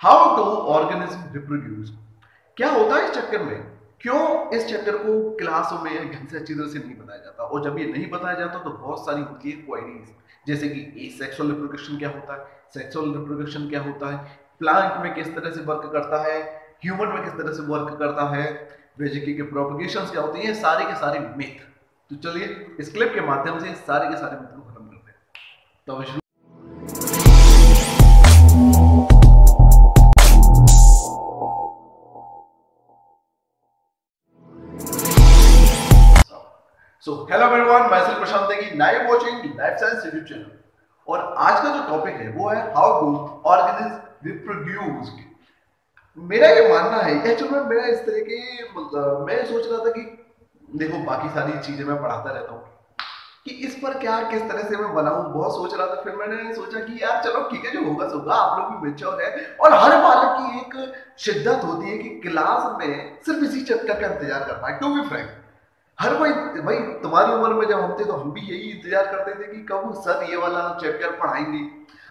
How to organism reproduce. क्या होता है इस चक्कर में, क्यों इस चक्कर को क्लासों में ढंग से अच्छी तरह से नहीं बताया जाता, और जब ये नहीं बताया जाता तो बहुत सारी होती है क्वेरीज, जैसे कि एसेक्सुअल रिप्रोडक्शन क्या होता है, सेक्सुअल रिप्रोडक्शन क्या होता है, प्लांट में किस तरह से वर्क करता है, ह्यूमन में किस तरह से वर्क करता है, वेजिकी के प्रोपगेशंस क्या होती है, सारे के सारे मिथ। तो चलिए इस क्लिप के माध्यम से सारे के सारे मिथ को खत्म करते हैं। तो शुरू। सो हेलो एवरीवन, मैं सेल्फ प्रशांत देगी, now watching life science YouTube channel. और आज का जो टॉपिक है वो है हाउ टू ऑर्गेनिज्म रिप्रोड्यूस। मेरा ये मानना है, एक्चुअली में मेरा इस तरह के मैं सोच रहा था कि देखो बाकी सारी चीजें मैं पढ़ाता रहता हूँ कि इस पर क्या किस तरह से मैं बनाऊं, बहुत सोच रहा था। फिर मैंने सोचा कि यार चलो ठीक है, जो होगा सो होगा, आप लोग भी मैच्योर है और हर बालक की एक शिद्दत होती है कि क्लास में सिर्फ इसी चैप्टर का इंतजार करना है। टू बी फ्रैंक, हर कोई भाई तुम्हारी उम्र में जब हम थे तो हम भी यही इंतजार करते थे कि कब सर ये वाला चैप्टर पढ़ाएंगे।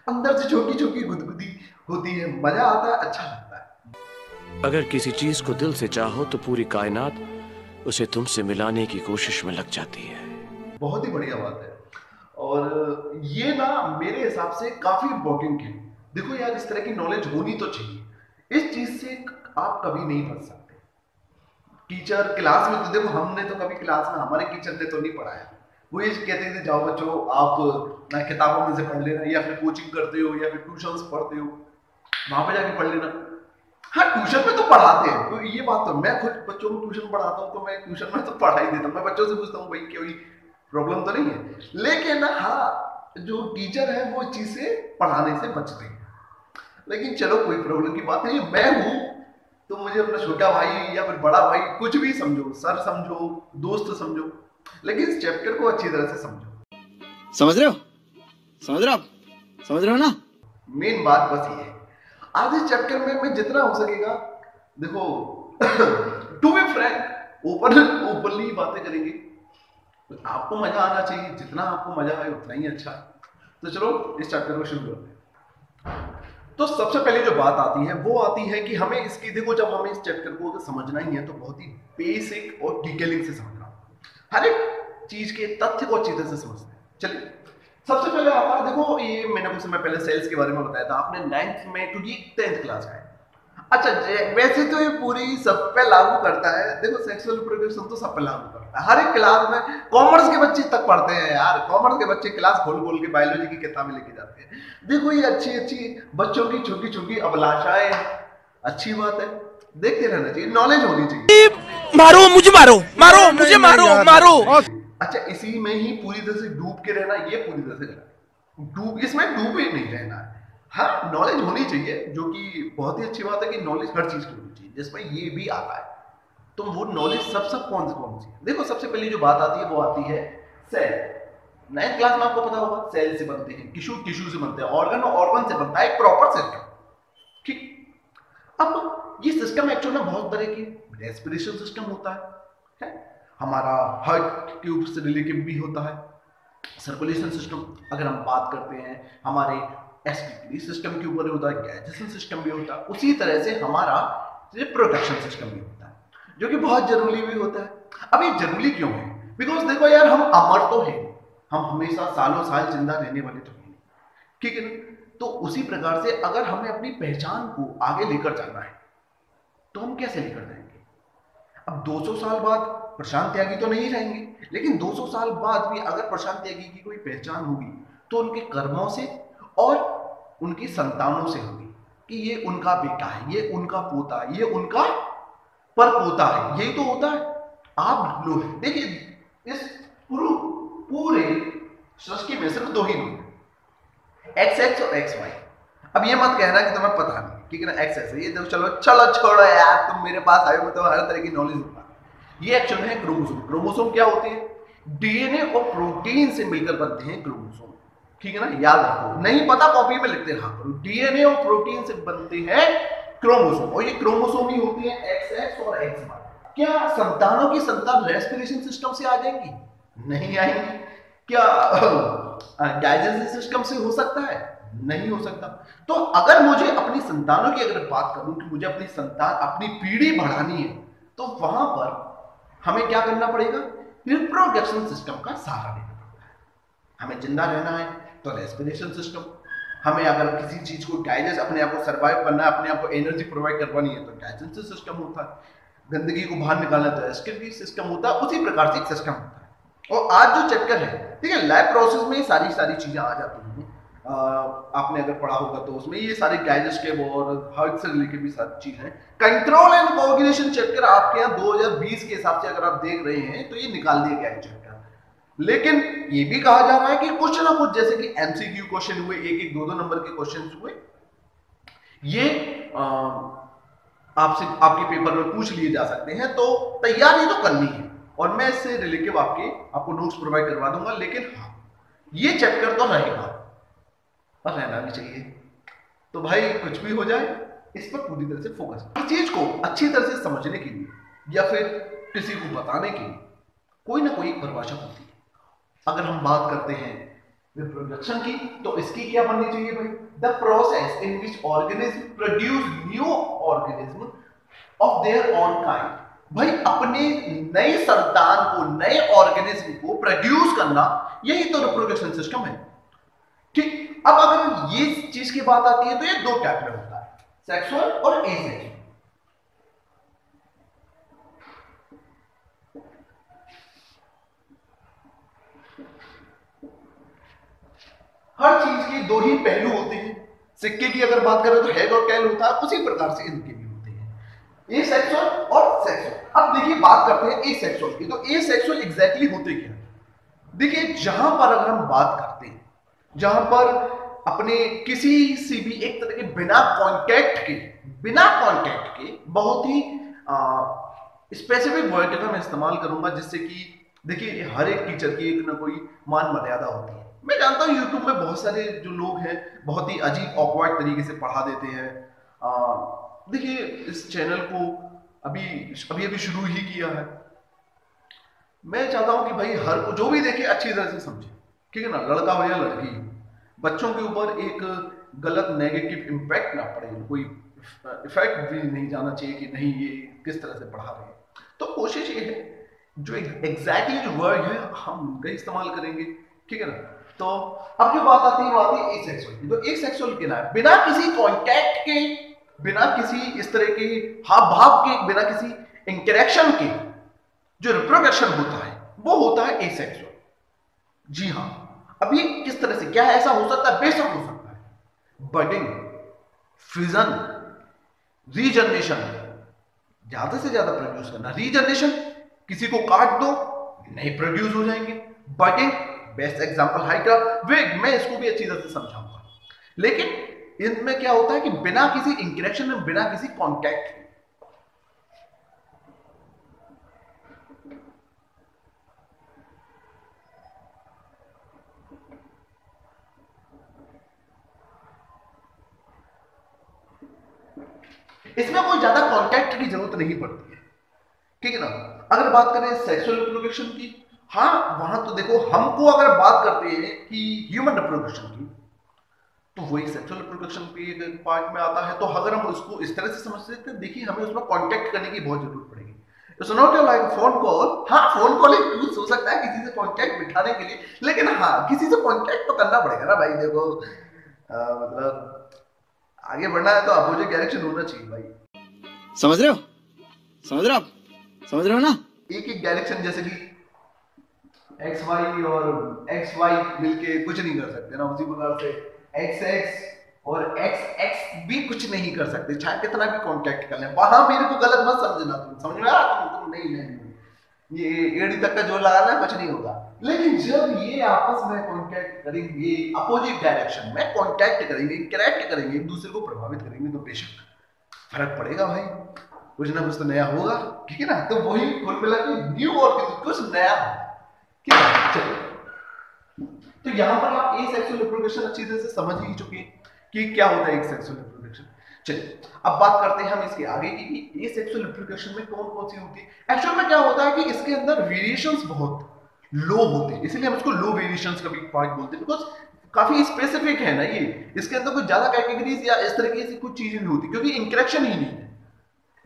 अंदर से छोटी छोटी गुदगुदी होती है, मजा आता है, अच्छा लगता है। अगर किसी चीज को दिल से चाहो तो पूरी कायनात उसे तुमसे मिलाने की कोशिश में लग जाती है। बहुत ही बढ़िया बात है, और ये ना मेरे हिसाब से काफी इंपॉर्टेंट है। देखो यार, इस तरह की नॉलेज होनी तो चाहिए, इस चीज से आप कभी नहीं बच सकते। टीचर क्लास में तो देखो, हमने तो कभी क्लास में हमारे टीचर ने तो नहीं पढ़ाया। वो ये कहते थे जाओ बच्चों आप ना किताबों में से पढ़ लेना, या फिर कोचिंग करते हो या फिर ट्यूशंस पढ़ते हो वहां पे जाके पढ़ लेना। हाँ, ट्यूशन में तो पढ़ाते हैं, तो ये बात तो मैं खुद बच्चों को ट्यूशन पढ़ाता हूँ, तो मैं ट्यूशन में तो पढ़ा ही देता हूँ। मैं बच्चों से पूछता हूँ भाई कोई प्रॉब्लम तो नहीं है, लेकिन हाँ जो टीचर है वो इस चीज से पढ़ाने से बचते हैं। लेकिन चलो कोई प्रॉब्लम की बात नहीं, मैं हूं तो मुझे अपना छोटा भाई या फिर बड़ा भाई कुछ भी समझो, सर समझो, दोस्त समझो, लेकिन इस चैप्टर को अच्छी तरह से समझो। समझ रहे हो? समझ रहे हो आप? समझ रहे हो ना? मेन बात बस ये है, आज इस चैप्टर में मैं जितना हो सकेगा, देखो टू बी फ्रैंक ओपनली बातें करेंगे। तो आपको मजा आना चाहिए, जितना आपको मजा आए उतना ही अच्छा है। तो चलो इस चैप्टर को शुरू करते हैं। तो सबसे पहले जो बात आती है वो आती है कि हमें इसकी, देखो जब हमें इस चैप्टर को समझना ही है तो बहुत ही बेसिक और डिटेलिंग से समझना, हर एक चीज के तथ्य को अच्छी तरह से समझते हैं। चलिए सबसे पहले आता है, देखो ये मैंने कुछ समय पहले सेल्स के बारे में बताया था, आपने 9th में टू ये 10th क्लास का है। अच्छा, वैसे तो ये पूरी सब पे लागू करता है। देखो सेक्सुअल रिप्रोडक्शन तो सब पे लागू करता है, हर एक क्लास में। कॉमर्स के बच्चे तक पढ़ते हैं यार, कॉमर्स के बच्चे क्लास खोल खोल के बायोलॉजी की किताबें लेके जाते हैं। देखो ये अच्छी अच्छी बच्चों की छोटी छोटी अभिलाषाएं, अच्छी बात है, देखते रहना चाहिए, नॉलेज होनी चाहिए। मारो मुझे, मारो मारो मुझे, मारो मारो। अच्छा, इसी में ही पूरी तरह से डूब के रहना, ये पूरी तरह से गलत है। डूब, इसमें डूबे नहीं रहना है। हाँ, नॉलेज होनी चाहिए, जो कि बहुत ही अच्छी बात है कि नॉलेज हर चीज की होनी चाहिए, जिसमें ये भी आता है। तो वो नॉलेज सब कौन सी है? देखो सबसे पहली जो बात आती है वो आती है सेल। 9th क्लास में आपको पता होगा सेल से बनते हैं, टिश्यू से बनते हैं, ऑर्गन से बनता है एक प्रॉपर सिस्टम। ठीक, अब ये सिस्टम एक्चुअली में बहुत तरह की, रेस्पिरेशन सिस्टम होता है, हमारा हार्ट ट्यूब से रिलेटेड भी होता है, सर्कुलेशन सिस्टम अगर हम बात करते हैं, हमारे एसपी सिस्टम के ऊपर होता है, डाइजेशन सिस्टम भी होता है, उसी तरह से हमारा रिप्रोडक्शन सिस्टम भी होता है, जो कि बहुत जरूरी भी होता है। अब ये जरूरी क्यों है? बिकॉज देखो यार, हम अमर तो हैं, हम हमेशा सालों साल जिंदा रहने वाले तो हैं, ठीक है ना? तो उसी प्रकार से अगर हमें अपनी पहचान को आगे लेकर जाना है तो हम कैसे लेकर जाएंगे? अब 200 साल बाद प्रशांत त्यागी तो नहीं रहेंगे, लेकिन 200 साल बाद भी अगर प्रशांत त्यागी की कोई पहचान होगी तो उनके कर्मों से और उनकी संतानों से होगी कि ये उनका बेटा है, ये उनका पोता है, ये उनका परपोता है। यही तो होता है। आप लोग देखिए, इस पूरे सृष्टि में सिर्फ 2 ही लोग, XX और XY। अब ये मत कहना कि तुम्हें पता नहीं, ठीक है ना, XX ये तो चलो चलो छोड़ो यार, तुम मेरे पास आए हो तो हर तरह की नॉलेज होगा। ये एक्चुअल में है क्रोमोसोम। क्रोमोसोम क्या होते हैं? डीएनए और प्रोटीन से मिलकर बनते हैं क्रोमोसोम, ठीक है ना, याद रखो। नहीं पता कॉपी में लिखते रहा करो, डीएनए और प्रोटीन से बनते हैं क्रोमोसोम, और ये क्रोमोसोम ही होते हैं XX और XY। क्या संतानों की संतान रेस्पिरेशन सिस्टम से आ जाएंगी? नहीं आएंगी। क्या डाइजेस्टिव सिस्टम से हो सकता है? नहीं हो सकता। तो अगर मुझे अपनी संतानों की अगर बात करूं कि मुझे अपनी संतान, अपनी पीढ़ी बढ़ानी है, तो वहां पर हमें क्या करना पड़ेगा? रिप्रोडक्शन सिस्टम का सहारा लेना पड़ेगा। हमें जिंदा रहना है तो रेस्पिरेशन सिस्टम, हमें अगर किसी चीज को डाइजेस्ट, अपने आप को सर्वाइव करना है, अपने आप को एनर्जी प्रोवाइड करवानी है तो डाइजेस्टिव सिस्टम होता है, गंदगी को बाहर निकालना तो रेस्पिरेटरी सिस्टम होता है। उसी प्रकार से एक सिस्टम होता है। और आज जो चैप्टर है, ठीक है, लैब प्रोसेस में सारी चीजें आ जाती हैं। आपने अगर पढ़ा होगा तो उसमें ये सारे डाइजेस्टिव और हार्ट से रिलेटेड भी सारी चीजें हैं। कंट्रोल एंड कोऑर्डिनेशन चैप्टर आपके यहाँ 2020 के हिसाब से अगर आप देख रहे हैं तो ये निकाल दिया गया है चैप्टर। लेकिन ये भी कहा जा रहा है कि कुछ ना कुछ, जैसे कि एमसीक्यू क्वेश्चन हुए, एक दो नंबर के क्वेश्चन हुए, ये आपसे आपके पेपर में पूछ लिए जा सकते हैं। तो तैयारी तो करनी है और मैं इससे रिलेटेड आपको नोट्स प्रोवाइड करवा दूंगा। लेकिन हाँ, ये चैप्टर तो रहेगा और रहना भी चाहिए। तो भाई कुछ भी हो जाए, इस पर पूरी तरह से फोकस, इस चीज को अच्छी तरह से समझने के लिए या फिर किसी को बताने के लिए कोई ना कोई परिभाषा होती है। अगर हम बात करते हैं रिप्रोडक्शन की, तो इसकी क्या बननी चाहिए भाई? The process in which organism produce new organism of their own kind. भाई अपने नई संतान को, नए ऑर्गेनिज्म को प्रोड्यूस करना, यही तो रिप्रोडक्शन सिस्टम है। ठीक, अब अगर ये चीज की बात आती है तो ये दो टाइप में होता है, सेक्सुअल और एसेक्सुअल। हर चीज के दो ही पहलू होते हैं। सिक्के की अगर बात करें तो हेड और टेल होता है, उसी प्रकार से इनके भी होते हैं, एसेक्सुअल और सेक्सुअल। अब देखिए बात करते हैं एसेक्सुअल की। तो एसेक्सुअल एग्जैक्टली होते क्या? देखिए, जहां पर अगर हम बात करते हैं, जहां पर अपने किसी से भी एक तरह के बिना कांटेक्ट के बहुत ही स्पेसिफिक वर्ड का मैं इस्तेमाल करूंगा, जिससे कि देखिए हर एक टीचर की एक ना कोई मान मर्यादा होती है। मैं जानता हूं यूट्यूब में बहुत सारे जो लोग हैं बहुत ही अजीब ऑकवर्ड तरीके से पढ़ा देते हैं। देखिए, इस चैनल को अभी शुरू ही किया है। मैं चाहता हूं कि भाई हर को जो भी देखे अच्छी तरह से समझे, ठीक है ना, लड़का हो या लड़की, बच्चों के ऊपर एक गलत नेगेटिव इम्पैक्ट ना पड़े, कोई इफेक्ट भी नहीं जाना चाहिए कि नहीं ये किस तरह से पढ़ा रहे हैं। तो कोशिश ये है जो एग्जैक्टली जो वर्ड है हम उनका इस्तेमाल करेंगे, ठीक है ना। तो अब जो बात आती है एसेक्सुअल की। तो एसेक्सुअल के ना बिना किसी कांटेक्ट के, बिना किसी इस तरह के हाव भाव के, बिना किसी इंटरेक्शन के जो रिप्रोडक्शन होता है वो होता है एसेक्सुअल। जी हाँ, अब ये किस तरह से, क्या ऐसा हो सकता है? बेशक हो सकता है। बडिंग, फ्यूजन, रीजनरेशन, ज्यादा से ज्यादा प्रोड्यूस करना। रीजनरेशन, किसी को काट दो नहीं प्रोड्यूस हो जाएंगे। Budding, best example hydra. Wait, मैं इसको भी अच्छी तरह से समझाऊंगा। लेकिन इनमें क्या होता है कि बिना किसी इंटरेक्शन में, बिना किसी कांटेक्ट के, इसमें कोई ज्यादा कांटेक्ट की जरूरत नहीं पड़ती है, ठीक है ना। अगर बात करें सेक्सुअल रिप्रोडक्शन की, हाँ वहां तो देखो, हमको अगर बात करते हैं कि ह्यूमन रिप्रोडक्शन की, तो वही सेक्सुअल रिप्रोडक्शन पे एक पार्ट में आता है। तो अगर हम उसको इस तरह से समझ सकते हैं, देखिए हमें उसमें कांटेक्ट करने की बहुत जरूरत पड़ेगी। It's not like phone call. हाँ, फोन कॉल एक यूज हो सकता है किसी से कांटेक्ट बिठाने के लिए, लेकिन हाँ किसी से कांटेक्ट तो करना पड़ेगा ना भाई। देखो मतलब आगे बढ़ना है तो अपोजिट डायरेक्शन होना चाहिए भाई। समझ रहे हो? समझ रहे हो आप? समझ रहे हो ना? एक डायरेक्शन, जैसे कि एक्स वाई और एक्स वाई मिलके कुछ नहीं कर सकते ना, उसी प्रकार से एक्स एक्स और एक्स एक्स भी कुछ नहीं कर सकते, चाहे कितना भी कांटेक्ट कर लें। वहां मेरे को गलत मत समझना, तुम समझ में आ रहा? तुम नहीं ये एड़ी तक का जोर लगाना कुछ नहीं होगा। लेकिन जब ये आपस में कांटेक्ट करेंगे, अपोजिट डायरेक्शन में कांटेक्ट करेंगे, इंटरेक्ट करेंगे, एक दूसरे को प्रभावित करेंगे, तो बेशक फर्क पड़ेगा भाई, कुछ ना कुछ तो नया होगा, ठीक है ना। तो वही कुल मिला के न्यू और कुछ नया होगा। तो यहां पर आप एसेक्सुअल रिप्रोडक्शन अच्छी तरह से समझ ही चुके हैं कि क्या होता है एसेक्सुअल रिप्रोडक्शन। चलिए अब बात करते हैं हम इसके आगे की एसेक्सुअल रिप्रोडक्शन में कौन कौन सी होती है। एक्चुअल में क्या होता है कि इसके अंदर वेरिएशंस बहुत लो होते हैं, इसलिए हम इसको लो वेरिएशंस का भी पार्ट बोलते हैं। बिकॉज काफी स्पेसिफिक है ना ये, इसके अंदर कुछ ज्यादा कैटेगरीज या इस तरीके से कुछ चीजें नहीं होती, क्योंकि इंटरेक्शन ही नहीं है,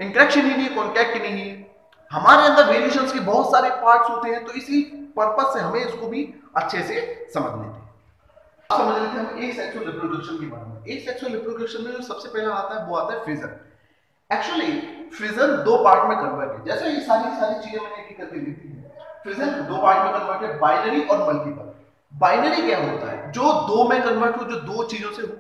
इंटरेक्शन ही नहीं है, कॉन्टैक्ट ही नहीं है। हमारे अंदर वेरिएशंस के बहुत सारे पार्ट्स होते हैं, तो इसी पर्पज से हमें इसको भी अच्छे से समझ लेते हैं। समझ लेते हैं हम एसेक्सुअल रिप्रोडक्शन के बारे में। एसेक्सुअल रिप्रोडक्शन में जो सबसे पहला आता है वो आता है फिजन। एक्चुअली फिजन दो पार्ट में कन्वर्ट है, जैसे ये सारी चीजें मैंने एक एक करके लिखी है। फिजन दो पार्ट में कन्वर्ट है, बाइनरी और मल्टीपल। बाइनरी क्या होता है? जो दो में कन्वर्ट हो, जो दो चीजों से हो,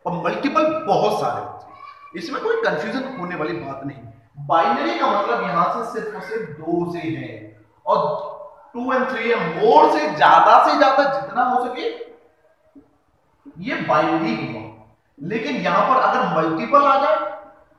और मल्टीपल बहुत सारे होते हैं। इसमें कोई कंफ्यूजन होने वाली बात नहीं। बाइनरी का मतलब यहां से सिर्फ और सिर्फ दो से है, और 2 and 3 है, मोर से ज्यादा जितना हो सके ये बाइनरी हुआ। लेकिन यहां पर अगर मल्टीपल आ जाए,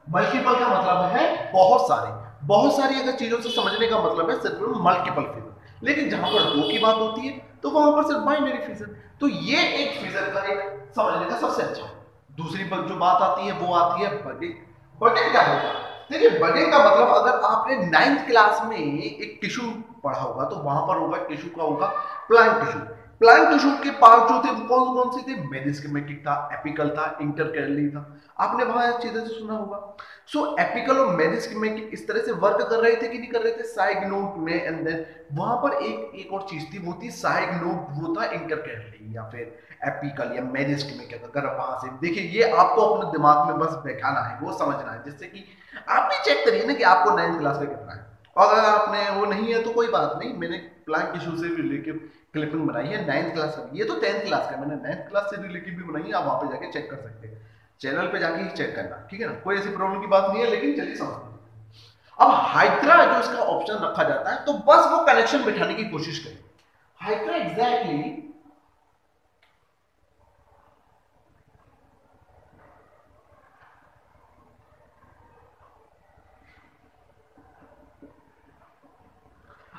मल्टीपल का मतलब है बहुत सारी अगर चीजों से समझने का मतलब है सिर्फ मल्टीपल फिजन। लेकिन जहां पर दो की बात होती है तो वहां पर सिर्फ बाइनरी फिजन। तो ये एक फिजन का एक समझने का सबसे अच्छा है। दूसरी पर जो बात आती है वो आती है बडिंग। बडिंग क्या होता है? देखिए, बडिंग का मतलब अगर आपने 9th क्लास में एक टिश्यू पढ़ा होगा तो वहां पर होगा टिश्यू का होगा प्लांट टिश्यू। प्लांट टिश्यू के पार्ट जो थे वो कौन कौन से थे? मेरिस्टेमेटिक था, एपिकल था, इंटरकैरली था। आपने वहां चीजें से सुना होगा। सो एपिकल और मेरिस्टेमेटिक इस तरह से वर्क कर रहे थे कि नहीं कर रहे थे साइगोनोड में, एंड देन वहां पर एक और चीज थी, वो थी साइगोनोड, वो था इंटरकैरली या फिर एपिकल या मेरिस्टेमेटिक। अगर वहां से देखिए, ये आपको अपने दिमाग में बस बैठाना है, वो समझना है, जिससे कि आप भी चेक करिए ना कि आपको 9th क्लास में कितना है। और अगर आपने वो नहीं है तो कोई बात नहीं, मैंने प्लांट टिश्यू से रिलेटेड क्लिपिंग बनाई है 9th क्लास का। ये तो 10th क्लास का, मैंने 9th क्लास से रिलेटेड भी बनाई है, आप वहां पे जाके चेक कर सकते हैं। चैनल पे जाके ही चेक करना, ठीक है ना, कोई ऐसी प्रॉब्लम की बात नहीं है। लेकिन चलिए समझते हैं। अब हाइड्रा जो इसका ऑप्शन रखा जाता है, तो बस वो कनेक्शन बिठाने की कोशिश करें। हाइड्रा एग्जैक्टली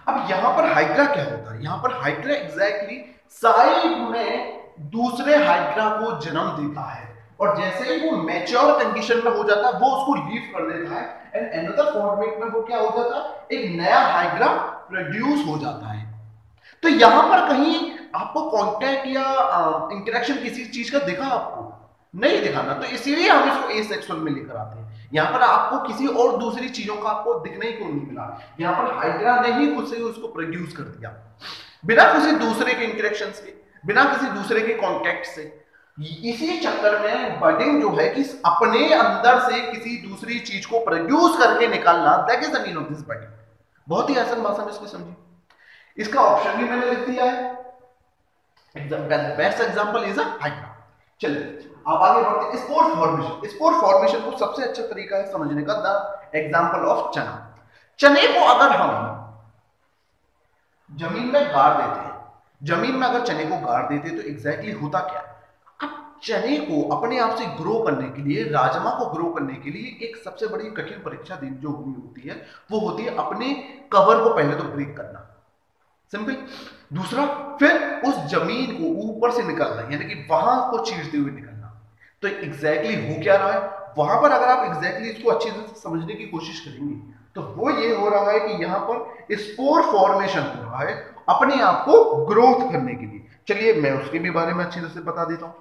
अब यहां पर हाइड्रा क्या होता है? यहां पर हाइड्रा एग्जैक्टली साइड में दूसरे हाइड्रा को जन्म देता है, और जैसे ही वो मैच्योर कंडीशन में हो जाता है वो उसको लीव कर देता है, एंड अनदर फॉर्मेट में वो क्या हो जाता है? एक नया हाइड्रा प्रोड्यूस हो जाता है। तो यहां पर कहीं आपको कांटेक्ट या इंटरेक्शन किसी चीज का दिखा? आपको नहीं दिखाना, तो इसीलिए हम इसको एसेक्सुअल में लेकर आते हैं। यहां पर आपको किसी और दूसरी चीजों का आपको दिखने को नहीं मिला। यहां पर हाइड्रा ने ही खुद से उसको प्रोड्यूस कर दिया, बिना किसी दूसरे के इंटरेक्शन के, बिना किसी दूसरे के कांटेक्ट से। इसी चक्कर में बडिंग जो है कि अपने अंदर से किसी दूसरी चीज को प्रोड्यूस करके निकालना, that is the meaning of this budding. बहुत ही आसान भाषा में इसको समझिए। इसका ऑप्शन भी मैंने लिख दिया है। Best example is a hydra. चलिए अब आगे बढ़ते हैं। Spore formation. स्पोर फॉर्मेशन को सबसे अच्छा तरीका है समझने का द एग्जांपल ऑफ चना। चने को अगर हम जमीन में गाड़ देते हैं, जमीन में अगर चने को गाड़ देते हैं तो एग्जैक्टली होता क्या है? अब चने को अपने आप से ग्रो करने के लिए, राजमा को ग्रो करने के लिए एक सबसे बड़ी कठिन परीक्षा जो होती है वो होती है अपने कवर को पहले तो ब्रेक करना, सिंपल। दूसरा, फिर उस जमीन को ऊपर से निकलना, यानी कि वहां को चीरते हुए निकलना। तो एग्जैक्टली हो क्या रहा है वहां पर? अगर आप एग्जैक्टली इसको अच्छी तरह से समझने की कोशिश करेंगे तो वो ये हो रहा है कि यहां पर स्पोर फॉर्मेशन हो रहा है अपने आप को ग्रोथ करने के लिए। चलिए मैं उसके भी बारे में अच्छी तरह से बता देता हूं।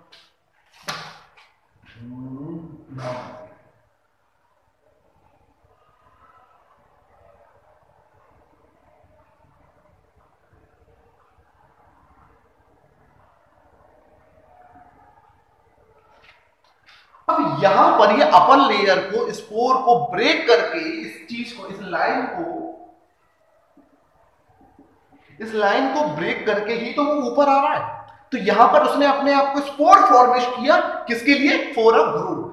अब यहां पर ये अपर लेयर को, स्पोर को ब्रेक करके इस चीज को, इस लाइन को ब्रेक करके ही तो वो ऊपर आ रहा है। तो यहां पर उसने अपने आप को स्पोर फॉर्मेशन किया, किसके लिए? For a growth.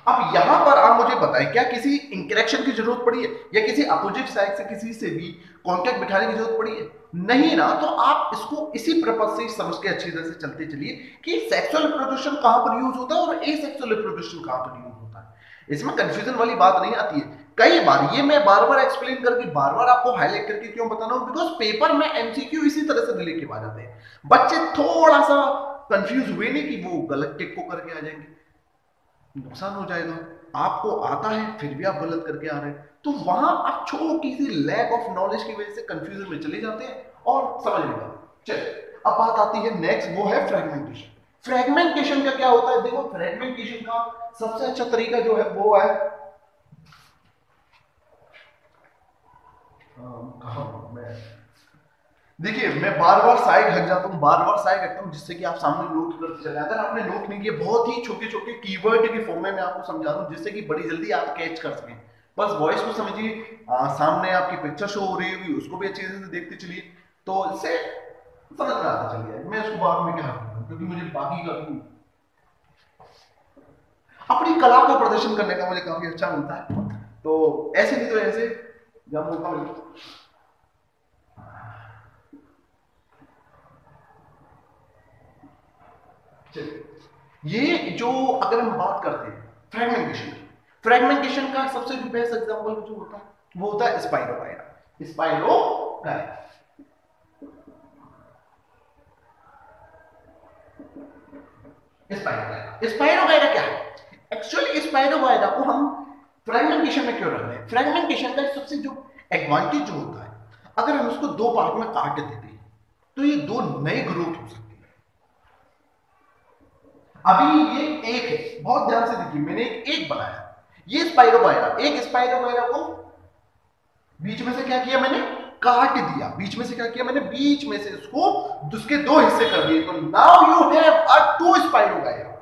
अब यहां पर आप मुझे बताएं, क्या किसी इंटरेक्शन की जरूरत पड़ी है या किसी अपोजिट साइड से किसी से भी कांटेक्ट बिठाने की जरूरत पड़ी है? नहीं ना। तो आप इसको इसी पर्पस से समझ के अच्छी तरह से चलते चलिए कि सेक्सुअल रिप्रोडक्शन कहां पर यूज होता है और एसेक्सुअल रिप्रोडक्शन कहां पर यूज होता है। इसमें कंफ्यूजन वाली बात नहीं आती है। कई बार ये मैं बार बार एक्सप्लेन करके, बार बार आपको हाईलाइट करके क्यों बताना हूं? बिकॉज पेपर में एमसीक्यू इसी तरह से रिलेटिव आ जाते हैं। बच्चे थोड़ा सा कंफ्यूज हुए नहीं कि वो गलत टिक को करके आ जाएंगे, नुकसान हो जाएगा। आपको आता है फिर भी आप गलत करके आ रहे हैं, तो वहां आप छोटी सी लैक ऑफ नॉलेज की वजह से कंफ्यूजन में चले जाते हैं और समझ नहीं पाते। चलिए अब बात आती है नेक्स्ट, वो है फ्रेगमेंटेशन। फ्रेगमेंटेशन का क्या होता है? देखो फ्रेगमेंटेशन का सबसे अच्छा तरीका जो है वो है देखिए मैं बार बार साइड हट जाता हूँ, बार बार साइड हटता हूँ, जिससे कि आप सामने नोट करते चले। अगर आपने नोट नहीं किए, बहुत ही छोटे छोटे कीवर्ड के फॉर्म में मैं आपको समझा दूं, जिससे कि बड़ी जल्दी आप कैच कर सकें। बस वॉइस को समझिए, सामने आपकी पिक्चर शो हो रही होगी, उसको भी अच्छी तरह से देखते चलिए, तो इससे समझ में आता चलिए। मैं उसको बाद में क्या करूँ, क्योंकि मुझे बाकी का भी अपनी कला का प्रदर्शन करने का मुझे काफी अच्छा मिलता है। तो ऐसे नहीं तो ऐसे जब मौका मिले। ये जो अगर हम बात करते हैं फ्रेगमेंटेशन, फ्रेगमेंटेशन का सबसे बेस्ट एग्जांपल जो होता है वो होता है स्पाइरोगायरा। स्पाइरोगायरा स्पाइरोगायरा क्या है? एक्चुअली स्पाइरोगायरा को हम फ्रेगमेंटेशन में क्यों रख रहे हैं? फ्रेगमेंटेशन का सबसे जो एडवांटेज जो होता है, अगर हम उसको दो पार्ट में काट देते हैं तो ये दो नए ग्रुप हो सकते हैं। अभी ये एक है, बहुत ध्यान से देखिए, मैंने एक बनाया, ये स्पाइरोगायरा, एक स्पाइरोगायरा को बीच में से क्या किया मैंने? काट दिया। बीच में से क्या किया मैंने? बीच में से इसको उसके दो हिस्से कर दिए। तो now you have a two spirogyra.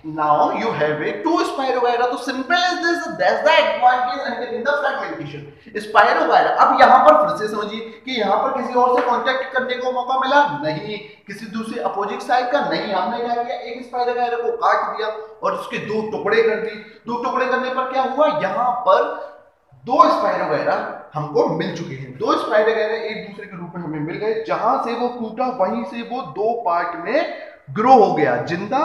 Now you have a two Spirogyra. तो simple as this. That's the advantage and in the fragmentation. Spirogyra. अब यहाँ पर फिर से समझिए कि यहाँ पर किसी और से कांटेक्ट करने को मौका मिला नहीं, किसी दूसरे अपोजिट साइड का नहीं। हमने क्या किया? एक Spirogyra को काट दिया और उसके दो टुकड़े कर दिए। दो टुकड़े करने पर क्या हुआ? यहाँ पर दो Spirogyra हमको मिल चुके हैं। दो Spirogyra एक दूसरे के रूप में हमें मिल गए। जहां से वो टूटा वहीं से वो दो पार्ट में ग्रो हो गया, जिंदा,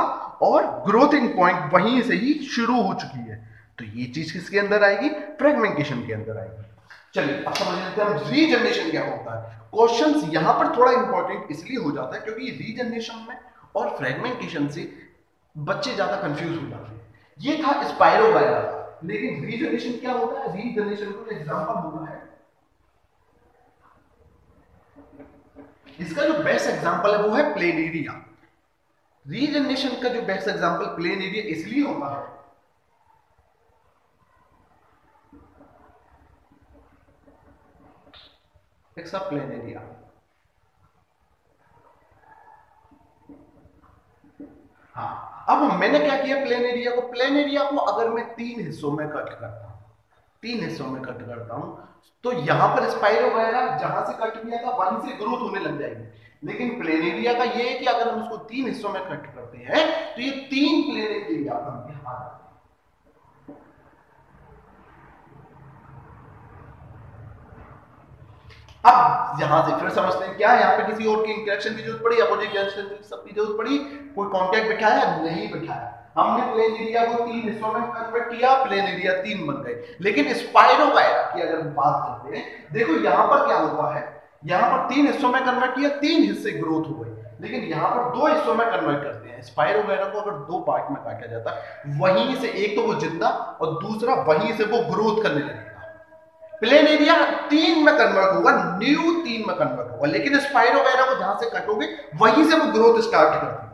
और ग्रोथिंग पॉइंट वहीं से ही शुरू हो चुकी है। तो ये चीज किसके अंदर आएगी? फ्रेगमेंटेशन के अंदर आएगी। चलिए अब समझ लेते हैं रीजनरेशन क्या होता है। क्वेश्चंस यहां पर थोड़ा इंपॉर्टेंट इसलिए हो जाता है क्योंकि रीजनरेशन में और फ्रेगमेंटेशन से बच्चे ज्यादा कंफ्यूज हो जाते हैं। ये था स्पाइरोगायरा, लेकिन रीजनरेशन क्या होता है? रीजनरेशन का एग्जांपल होता है, इसका जो बेस्ट एग्जांपल है वो है प्लेनेरिया। रीजनरेशन का जो बेस्ट एग्जांपल प्लेनेरिया इसलिए होता है प्लेनेरिया। हाँ, अब मैंने क्या किया? प्लेनेरिया को अगर मैं तीन हिस्सों में कट करता हूं, तो यहां पर स्पाइरोगायरा जहां से कट किया था वहीं से ग्रोथ होने लग जाएगी। लेकिन प्लेनेरिया का ये है कि अगर हम इसको तीन हिस्सों में कट करते हैं तो ये तीन प्लेनेरिया बनते हैं। अब यहां से फिर समझते हैं क्या यहाँ पे किसी और की इंटरेक्शन की जरूरत पड़ी, अपोजिट जंक्शन की सबकी जरूरत पड़ी, कोई कांटेक्ट बिठाया? नहीं बिठाया। हमने प्लेन एरिया को तीन हिस्सों में कन्वर्ट किया, प्लेन एरिया तीन बन गए। लेकिन स्पाइरोगायरा की अगर हम बात करते हैं, देखो यहां पर क्या होता है, यहां पर तीन हिस्सों में कन्वर्ट किया, तीन हिस्से ग्रोथ हो गए, लेकिन यहां पर दो हिस्सों में कन्वर्ट करते हैं। स्पाइरोगायरा को अगर दो पार्ट में काटा जाता है, वहीं से एक तो वो जिंदा और दूसरा वहीं से वो ग्रोथ करने लगेगा। प्लेन एरिया तीन में कन्वर्ट होगा, न्यू तीन में कन्वर्ट होगा, लेकिन स्पाइरोगायरा को जहां से कटोगे वहीं से वो ग्रोथ स्टार्ट कर देगा।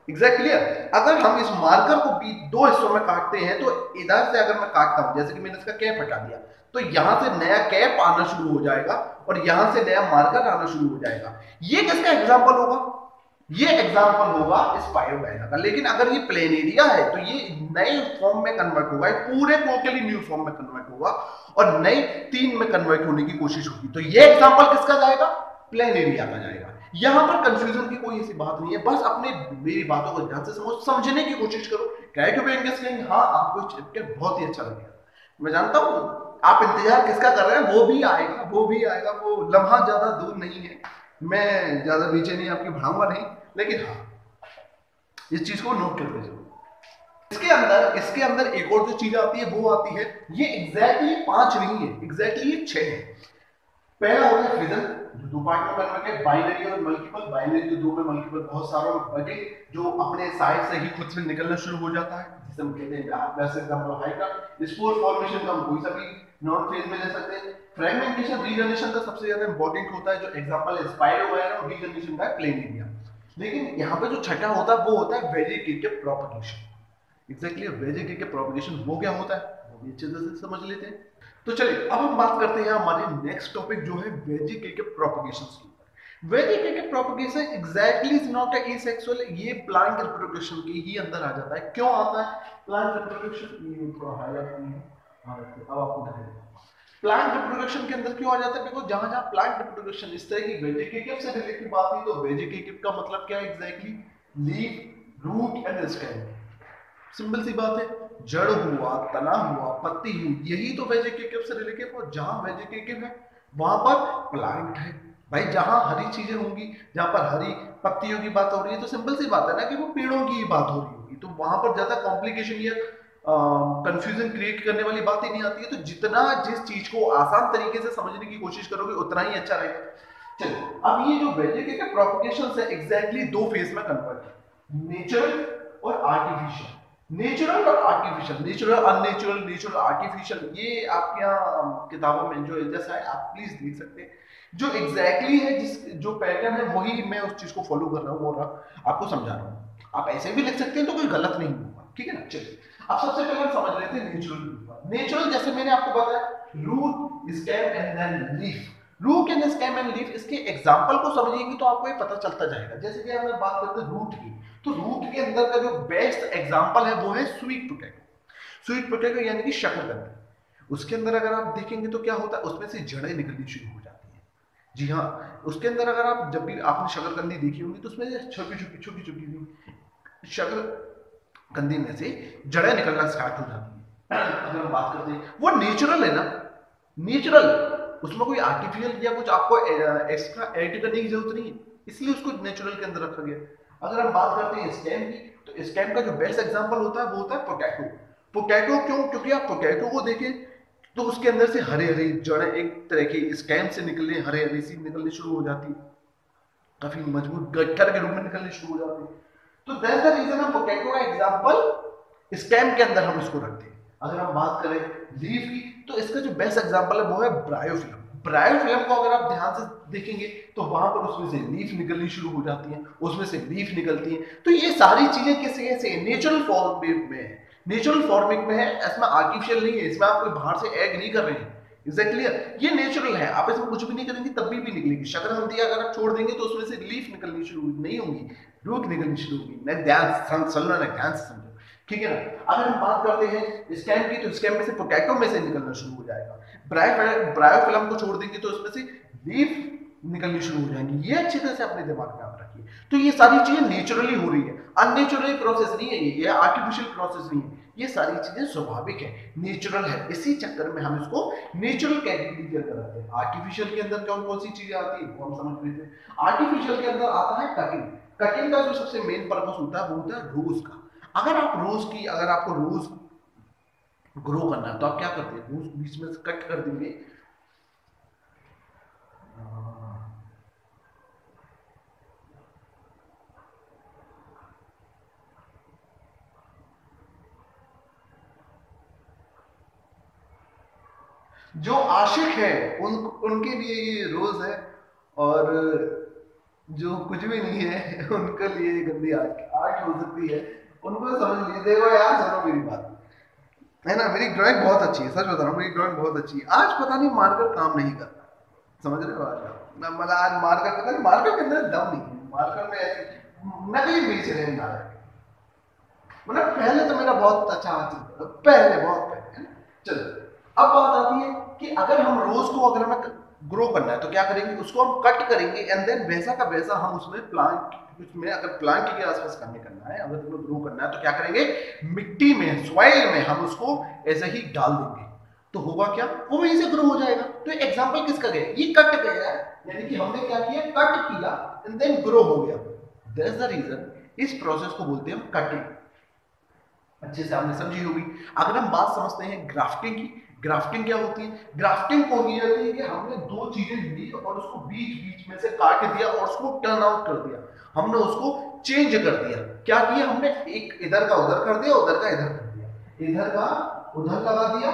एग्जैक्टली अगर हम इस मार्कर को भी दो हिस्सों में काटते हैं, तो इधर से अगर मैं काटता हूं, जैसे कि मैंने इसका कैप हटा दिया, तो यहां से नया कैप आना शुरू हो जाएगा और यहां से नया मार्कर आना शुरू हो जाएगा। ये किसका एग्जांपल होगा? ये एग्जांपल होगा स्पाइरोगायरा का। लेकिन अगर ये प्लेन एरिया है तो ये नए फॉर्म में कन्वर्ट होगा, पूरे टोटली न्यू फॉर्म में कन्वर्ट होगा और नए तीन में कन्वर्ट होने की कोशिश होगी। तो ये एग्जांपल किसका जाएगा? प्लेन एरिया का जाएगा। यहां पर कंफ्यूजन की कोई ऐसी बात नहीं है, बस अपने मेरी बातों को ध्यान से समझने की कोशिश करो। क्या टू बी एंगेज, हाँ आपको चैप्टर बहुत ही अच्छा लगेगा। मैं जानता हूं आप इंतजार किसका कर रहे हैं, वो भी आएगा, वो लम्हा ज्यादा दूर नहीं है। मैं ज्यादा पीछे नहीं आपकी बढ़ाऊंगा नहीं, लेकिन हाँ इस चीज को नोट करते जाओ। इसके अंदर एक और जो चीज आती है वो आती है, ये एग्जैक्टली 5 नहीं है, एग्जैक्टली 6 है। पहला होता है फिजन, जो दो पार्ट में कन्वर्ट है, बाइनरी और मल्टीपल। बाइनरी जो दो में, मल्टीपल बहुत सारों में बटे, जो अपने साइड से ही खुद से निकलना शुरू हो जाता है, जिसे हम कहते हैं बेस्ट एग्जांपल हाई का। स्पोर फॉर्मेशन का हम कोई सा भी नॉन फेज में ले सकते हैं। फ्रेगमेंटेशन रीजनरेशन का सबसे ज्यादा इंपॉर्टेंट होता है, जो एग्जांपल है स्पाइरोगायरा और रीजनरेशन का प्लेनेरिया। लेकिन यहाँ पे जो छठा होता है वो होता है vegetative propagation. Exactly vegetative propagation वो क्या होता है वो भी अच्छे से समझ लेते हैं। तो चलिए अब हम बात करते हैं हमारे नेक्स्ट टॉपिक जो है वेजिटेटिव प्रोपगेशन के ऊपर। Vegetative propagation exactly is not asexual, ये प्लांट रिप्रोडक्शन के ही अंदर आ जाता है। क्यों आता है प्लांट रिप्रोडक्शन, ये थोड़ा हाईलाइट नहीं है, अब आपको दिखेगा प्लांट रिप्रोडक्शन के अंदर क्यों आ जाता है। देखो जहां जहां प्लांट रिप्रोडक्शन इस तरह की वेजिटेटिव से रिलेटेड बात है, तो वेजिटेटिव का मतलब क्या है exactly, leaf, root and stem. Simple सी बात है, जड़ हुआ, तना हुआ, पत्ती हुई, यही तो वेजिटेटिव से रिलेटेड। और जहां वेजिटेटिव है वहां पर प्लांट है। भाई जहां हरी चीजें होंगी, जहां पर हरी पत्तियों की बात हो रही है, तो सिंपल सी बात है ना कि वो पेड़ों की ही बात हो रही होगी, तो वहां पर ज्यादा कॉम्प्लिकेशन या कंफ्यूजन क्रिएट करने वाली बात ही नहीं आती है। तो जितना जिस चीज को आसान तरीके से समझने की कोशिश करोगे उतना ही अच्छा रहेगा। चलिए अब ये जो वेजिटेटिव प्रोपगेशन है एग्जैक्टली दो फेज में कन्वर्ट है, नेचुरल और आर्टिफिशियल। नेचुरल और artificial, natural unnatural, natural artificial, ये आपके यहाँ किताबों में जो जैसा है आप प्लीज देख सकते हैं। जो एग्जैक्टली है जिस जो पैटर्न है वही मैं उस चीज को फॉलो कर रहा हूँ और आपको समझा रहा हूँ। आप ऐसे भी लिख सकते हैं तो कोई गलत नहीं होगा, ठीक है ना। चलिए अब सबसे पहले हम समझ लेते हैं नेचुरल। नेचुरल जैसे मैंने आपको बताया, root, stem and then leaf. Root and stem and leaf, इसके एग्जांपल को समझेंगे तो आपको ये पता चलता जाएगा। जैसे कि अगर बात करते हैं रूट की, तो रूट के अंदर का जो बेस्ट एग्जांपल है वो है स्वीट पोटैटो। स्वीट पोटैटो यानी कि शकरकंदी। उसके अंदर अगर आप देखेंगे तो क्या होता है, उसमें से जड़ें निकलनी शुरू हो जाती हैं। जी हाँ, उसके अंदर अगर आप जब भी आपने शकरकंदी देखी होगी तो उसमें छोटी छोटी शकरकंदी में से जड़ें निकलना स्टार्ट हो जाती है। अगर हम बात करते हैं वो नेचुरल है ना, नेचुरल, उसमें कोई आर्टिफिशियल या कुछ आपको एक्स्ट्रा ऐड करने की जरूरत नहीं है, इसलिए उसको नेचुरल के अंदर रखा गया। अगर हम बात करते हैं स्टेम की, तो स्टेम का जो बेस्ट एग्जांपल होता है वो होता है पोटैटो। पोटैटो क्यों, क्योंकि आप पोटैटो को देखें तो उसके अंदर से हरे हरे जड़ें एक तरह की स्टेम से निकलने, हरे हरे सी निकलनी शुरू हो जाती है, काफी मजबूत गट्ठर के रूप में निकलनी शुरू हो जाती है। तो दैट्स द रीजन हम पोटैटो का एग्जांपल स्टेम के अंदर हम इसको रखते हैं। अगर हम बात करें लीफ की, तो इसका जो बेस्ट एग्जांपल है वो है ब्रायोफिल्म। ब्रायोफिल्म को अगर आप ध्यान से देखेंगे तो वहां पर उसमें से लीफ निकलनी शुरू हो जाती है, उसमें से लीफ निकलती है। तो ये सारी चीजें कैसे नेचुरल फॉर्मेट में है, नेचुरल फॉर्मेट में है, इसमें आर्टिफिशियल नहीं है, इसमें आप कोई बाहर से ऐड नहीं कर रहे हैं। एग्जैक्टली ये नेचुरल है, आप इसमें कुछ भी नहीं करेंगे तब भी निकलेगी। शकरकंदी अगर आप छोड़ देंगे तो उसमें से लीफ निकलनी शुरू नहीं होंगी, रूट निकलनी शुरू होगी। मैं ध्यान समझना ना, ध्यान से समझो, ठीक है ना। अगर हम बात करते हैं स्टेम की, तो स्टेम में से पोटैटो में से निकलना शुरू हो जाएगा। ब्रायोफिल्म को छोड़ देंगे तो उसमें से लीफ निकलनी शुरू हो जाएंगी। ये अच्छी तरह से अपने दिमाग में आप रखिए। तो ये सारी चीजें नेचुरली हो रही है, अननेचुरल प्रोसेस नहीं है, ये आर्टिफिशियल प्रोसेस नहीं है, ये सारी चीजें स्वाभाविक है, नेचुरल है। इसी चक्कर में हम इसको नेचुरल कैटेगरी के अंदर रखते हैं। आर्टिफिशियल के अंदर कौन कौन सी चीजें आती है वो हम समझ लेते हैं। आर्टिफिशियल के अंदर आता है कटिंग। कटिंग का जो सबसे मेन पर्पस होता है वो होता है रोज का। अगर आपको रोज ग्रो करना है तो आप क्या करते हैं, रोज बीच में से कट कर देंगे। जो आशिक है उनके लिए ये रोज है, और जो कुछ भी नहीं है उनके लिए गंदी आर्ट हो सकती है। उनको समझ लीजिए। देखो यार, सुनो मेरी बात, है ना, मेरी ड्राइंग बहुत अच्छी है, सच बता रहा हूँ, मेरी ड्राइंग बहुत अच्छी है। आज पता नहीं मार्कर काम नहीं करता, समझ रहे हो। मतलब आज मार्कर पता नहीं, मार्कर के अंदर दम नहीं है, मार्कर में ऐसे नकली बीच रहे ना रहे। मतलब पहले तो मेरा बहुत अच्छा हाथ चलता था, पहले बहुत पहले, है ना। चलो अब बात आती है कि अगर हम रोज को अगर हमें ग्रो करना है तो क्या करेंगे, उसको हम कट करेंगे एंड देन वैसा का वैसा हम उसमें प्लांट, उसमें अगर प्लांट के आसपास करना है, अगर तुम्हें ग्रो करना है तो क्या करेंगे, मिट्टी में, सॉइल में हम उसको ऐसे ही डाल देंगे। तो होगा क्या, वो वहीं से ग्रो हो जाएगा। तो एग्जांपल किसका गया, ये कट गया है, यानी कि हमने क्या किया, कट किया एंड देन ग्रो हो गया। दैट्स द रीजन इस प्रोसेस को बोलते हैं हम कटिंग। अच्छे से आपने समझी होगी। अगर हम बात समझते हैं ग्राफ्टिंग की, ग्राफ्टिंग क्या होती है? ग्राफ्टिंग को की जाती है कि हमने दो चीजें ली और उसको बीच बीच में से काट दिया और उसको टर्न आउट कर दिया, हमने उसको चेंज कर दिया। क्या किया हमने? एक इधर का उधर कर दिया, उधर का इधर कर दिया, इधर का उधर लगा दिया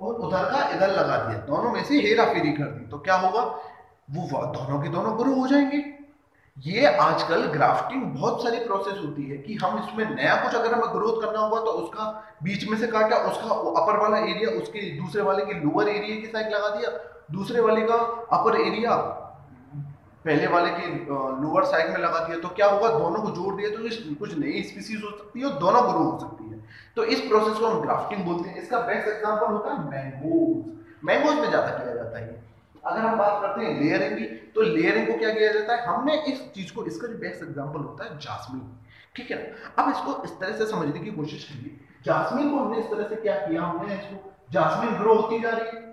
और उधर का इधर लगा दिया, दोनों में से हेरा फेरी कर दी। तो क्या होगा? वो दोनों के दोनों ग्रो हो जाएंगे। ये आजकल ग्राफ्टिंग बहुत सारी प्रोसेस होती है कि हम इसमें नया कुछ अगर हमें ग्रोथ करना होगा तो उसका बीच में से काटा, उसका अपर वाला एरिया उसके दूसरे वाले के लोअर एरिया की साइड लगा दिया, दूसरे वाले का अपर एरिया पहले वाले की लोअर साइड में लगा दिया। तो क्या होगा? दोनों को जोड़ दिया तो कुछ नई स्पीसीज हो सकती है और दोनों ग्रो हो सकती है। तो इस प्रोसेस को हम ग्राफ्टिंग बोलते हैं। इसका बेस्ट एग्जांपल होता है मैंगोज। मैंगोज में ज्यादा किया जाता है। अगर हम बात करते हैं लेयरिंग की, तो लेयरिंग को क्या किया जाता है? हमने इस चीज को, इसका जो बेस्ट एग्जांपल होता है जास्मीन, ठीक है ना। अब इसको इस तरह से समझने की कोशिश कीजिए। जास्मीन को हमने इस तरह से क्या किया, हमने इसको जास्मीन ग्रो होती जा रही है।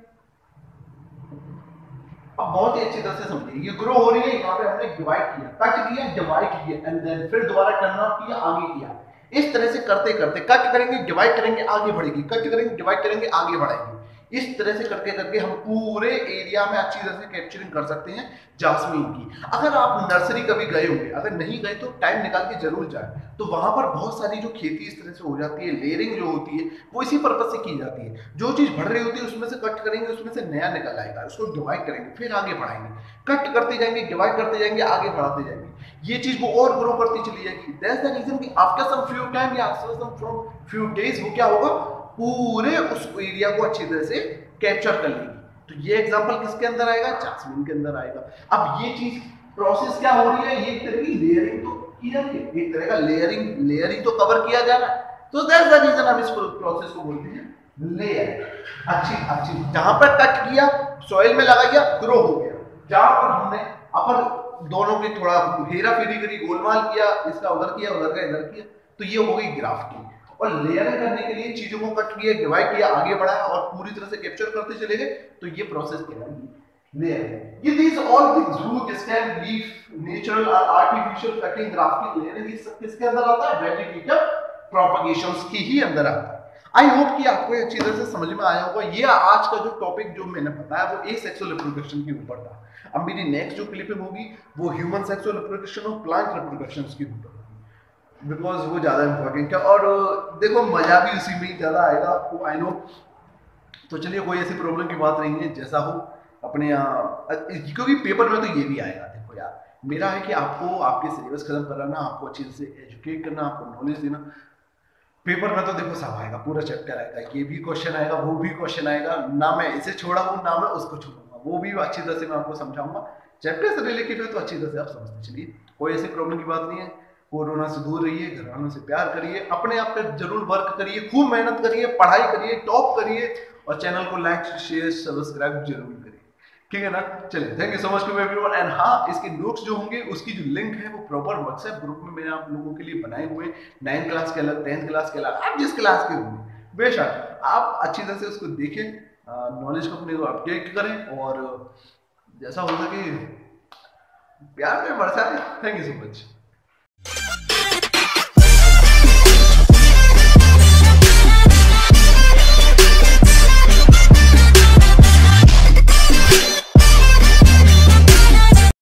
अब बहुत ही अच्छी तरह से समझिए, ये ग्रो हो रही है, यहाँ पे हमने डिवाइड किया, कट किया, डिवाइड किया एंड देन फिर दोबारा टर्न आउट किया, आगे किया। इस तरह से करते करते कट करेंगे, डिवाइड करेंगे, आगे बढ़ेगी, कट करेंगे, डिवाइड करेंगे, आगे बढ़ेगी। इस तरह से करके करके हम पूरे एरिया में अच्छी तरह से कैप्चरिंग कर सकते हैं जास्मीन की। अगर आप नर्सरी कभी गए होंगे, अगर नहीं गए तो टाइम निकाल के जरूर जाए, तो वहां पर बहुत सारी जो खेती इस तरह से हो जाती है, लेयरिंग जो होती है वो इसी पर्पज से की जाती है। जो चीज बढ़ रही होती है उसमें से कट करेंगे, उसमें से नया निकल आएगा, उसको डिवाइड करेंगे, फिर आगे बढ़ाएंगे, कट करते जाएंगे, डिवाइड करते जाएंगे, आगे बढ़ाते जाएंगे। ये चीज वो और ग्रो करती चली जाएगी। दैट्स द रीजन कि आफ्टर सम फ्यू टाइम या after some from few days वो क्या होगा, पूरे उस एरिया को अच्छी तरह से कैप्चर कर लेगी। तो ये एग्जांपल किसके अंदर आएगा? जास्मीन के अंदर आएगा। अब ये चीज प्रोसेस क्या हो रही है? ये एक तरह की लेयरिंग तो की जा रही है, एक तरह का लेयरिंग तो कवर किया जा रहा है। तो दैट्स द रीजन हम इस प्रोसेस को बोलते हैं लेयर। अच्छी जहां पर कट किया, सॉइल में लगा दिया, ग्रो हो गया। जहां पर हमने अपन दोनों के थोड़ा हेरा फेरी करी, गोलमाल किया, इसका उधर किया, उधर का इधर किया, तो ये हो गई ग्राफ्टिंग। और लेयरिंग करने के लिए चीजों को कट किया, डिवाइड किया, आगे बढ़ाया और पूरी तरह से कैप्चर करते चले गए, तो ये प्रोसेस कहलाएगी लेयरिंग। ये these all things root, stem, leaf, natural or artificial cutting, grafting, layering, ये सब किसके अंदर आता है? वेजिटेटिव प्रोपगेशंस की ही अंदर आता है। आई होप कि आपको अच्छी तरह से समझ में आया होगा। ये आज का जो टॉपिक जो मैंने बताया वो एसेक्सुअल रिप्रोडक्शन के ऊपर था। अब मेरी नेक्स्ट जो क्लिपिंग होगी वो ह्यूमन सेक्सुअल रिप्रोडक्शन और प्लांट रिप्रोडक्शन के ऊपर, बिकॉज वो ज़्यादा इंपॉर्टेंट है और देखो मज़ा भी उसी में ही ज़्यादा आएगा आपको, आई नो। तो चलिए, कोई ऐसी प्रॉब्लम की बात नहीं है, जैसा हो अपने यहाँ, क्योंकि पेपर में तो ये भी आएगा। देखो यार, मेरा है कि आपको आपके सिलेबस खत्म कराना, आपको अच्छी तरह से एजुकेट करना, आपको नॉलेज देना। पेपर में तो देखो सब आएगा, पूरा चैप्टर आएगा, ये भी क्वेश्चन आएगा, वो भी क्वेश्चन आएगा, ना मैं इसे छोड़ा हूँ ना मैं उसको छोड़ूंगा, वो भी अच्छी तरह से मैं आपको समझाऊंगा। चैप्टर से रिलेटेड है तो अच्छी तरह से आप समझते चलिए, कोई ऐसी प्रॉब्लम की बात नहीं है। कोरोना से दूर रहिए, घर वालों से प्यार करिए, अपने आप पर जरूर वर्क करिए, खूब मेहनत करिए, पढ़ाई करिए, टॉप करिए और चैनल को लाइक शेयर सब्सक्राइब जरूर करिए, ठीक है ना। चलिए, thank you so much to everyone. And हाँ, इसके नोट्स जो होंगे उसकी जो लिंक है वो प्रॉपर व्हाट्सएप ग्रुप में मैंने आप लोगों के लिए बनाए हुए, 9th क्लास के अलग, 10th क्लास के अलग, आप जिस क्लास के होंगे बेशक आप अच्छी तरह से उसको देखें, नॉलेज को अपने को अपडेट करें और जैसा हो सके प्यार में बरसाएं। Thank you so much.